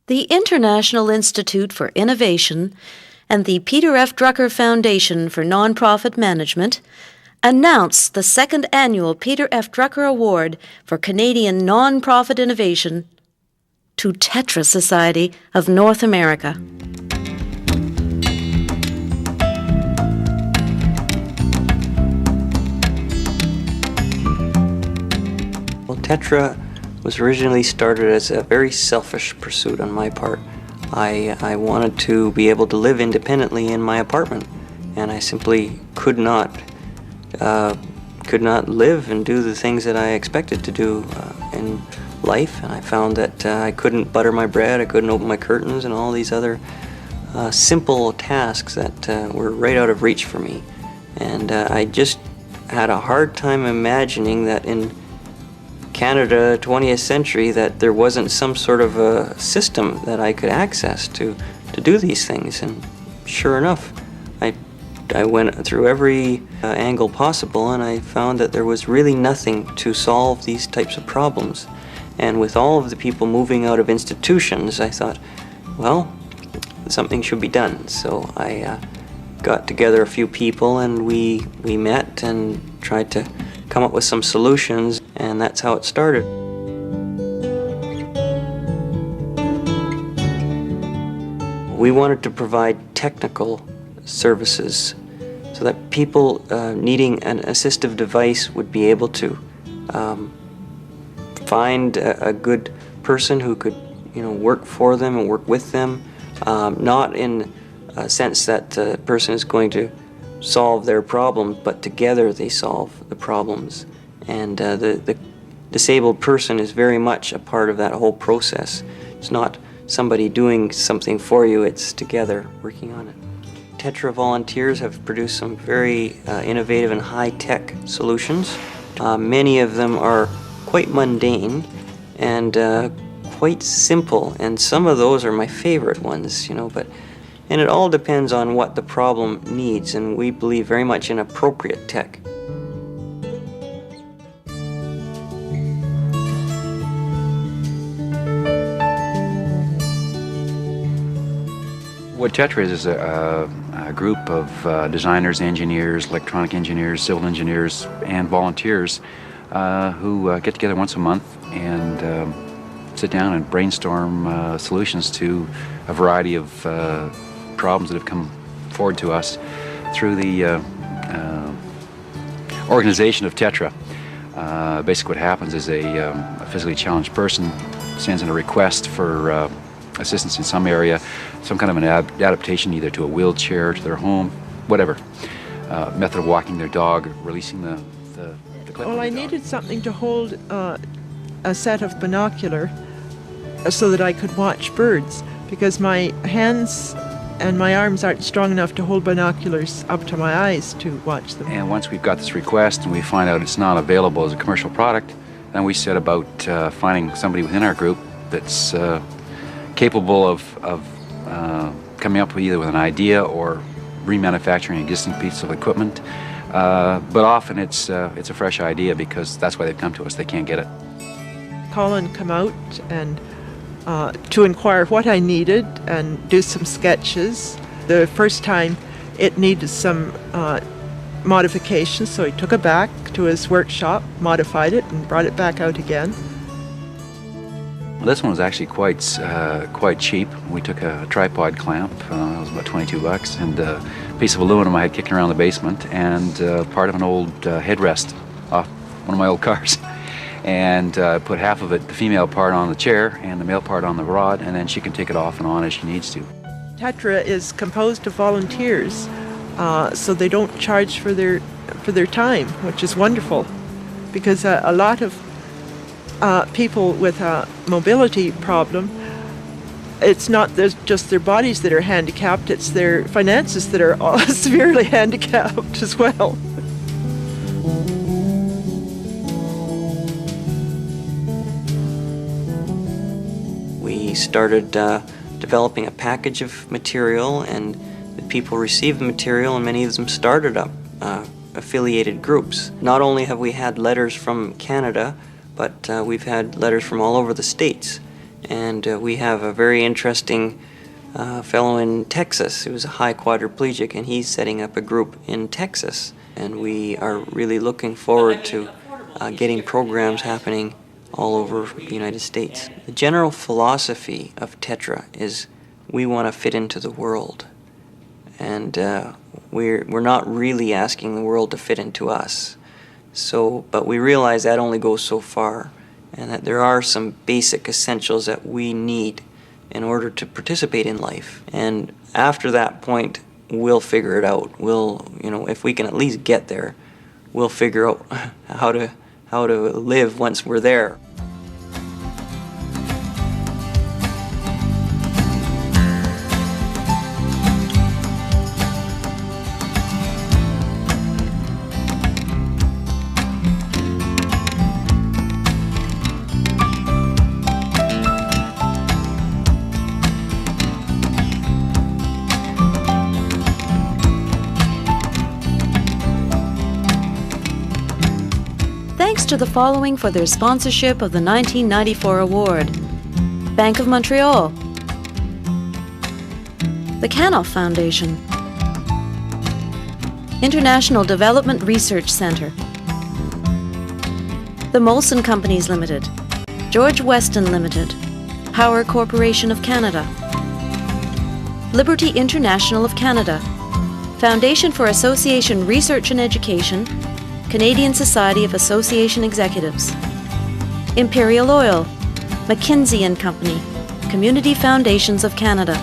The International Institute for Innovation and the Peter F. Drucker Foundation for Nonprofit Management announced the second annual Peter F. Drucker Award for Canadian Nonprofit Innovation to Tetra Society of North America. Well, Tetra was originally started as a very selfish pursuit on my part. I wanted to be able to live independently in my apartment, and I simply could not live and do the things that I expected to do in life. And I found that I couldn't butter my bread, I couldn't open my curtains, and all these other simple tasks that were right out of reach for me. And I just had a hard time imagining that in Canada, 20th century, that there wasn't some sort of a system that I could access to do these things. And sure enough, I went through every angle possible, and I found that there was really nothing to solve these types of problems. And with all of the people moving out of institutions, I thought, well, something should be done. So I got together a few people, and we met and tried to come up with some solutions, and that's how it started. We wanted to provide technical services so that people needing an assistive device would be able to find a good person who could, work for them and work with them, not in a sense that the person is going to solve their problems, but together they solve the problems. And the disabled person is very much a part of that whole process. It's not somebody doing something for you, it's together working on it. Tetra volunteers have produced some very innovative and high-tech solutions. Many of them are quite mundane and quite simple, and some of those are my favorite ones, and it all depends on what the problem needs, and we believe very much in appropriate tech. What Tetra is a group of designers, engineers, electronic engineers, civil engineers, and volunteers who get together once a month and sit down and brainstorm solutions to a variety of problems that have come forward to us through the organization of Tetra. Basically what happens is a physically challenged person sends in a request for assistance in some area, some kind of an adaptation either to a wheelchair, to their home, whatever. Method of walking their dog, releasing the clip. Well, I needed something to hold a set of binocular so that I could watch birds, because my hands and my arms aren't strong enough to hold binoculars up to my eyes to watch them. And once we've got this request and we find out it's not available as a commercial product, then we set about finding somebody within our group that's capable of coming up either with an idea or remanufacturing an existing piece of equipment. But often it's a fresh idea because that's why they've come to us. They can't get it. Colin come out and to inquire what I needed and do some sketches. The first time it needed some modifications, so he took it back to his workshop, modified it, and brought it back out again. Well, this one was actually quite cheap. We took a tripod clamp, it was about $22, and a piece of aluminum I had kicking around the basement, and part of an old headrest off one of my old cars. And put half of it, the female part, on the chair and the male part on the rod, and then she can take it off and on as she needs to. Tetra is composed of volunteers, so they don't charge for their time, which is wonderful, because a lot of people with a mobility problem, it's not just their bodies that are handicapped, it's their finances that are severely handicapped as well. We started developing a package of material, and the people received the material, and many of them started up affiliated groups. Not only have we had letters from Canada, but we've had letters from all over the States. And we have a very interesting fellow in Texas who's a high quadriplegic, and he's setting up a group in Texas. And we are really looking forward to getting programs happening all over the United States. The general philosophy of Tetra is we want to fit into the world. And we're not really asking the world to fit into us. But we realize that only goes so far, and that there are some basic essentials that we need in order to participate in life. And after that point, we'll figure it out. If we can at least get there, we'll figure out how to live once we're there. Thanks to the following for their sponsorship of the 1994 award: Bank of Montreal, the Canoff Foundation, International Development Research Centre, the Molson Companies Limited, George Weston Limited, Power Corporation of Canada, Liberty International of Canada, Foundation for Association Research and Education, Canadian Society of Association Executives, Imperial Oil, McKinsey & Company, Community Foundations of Canada,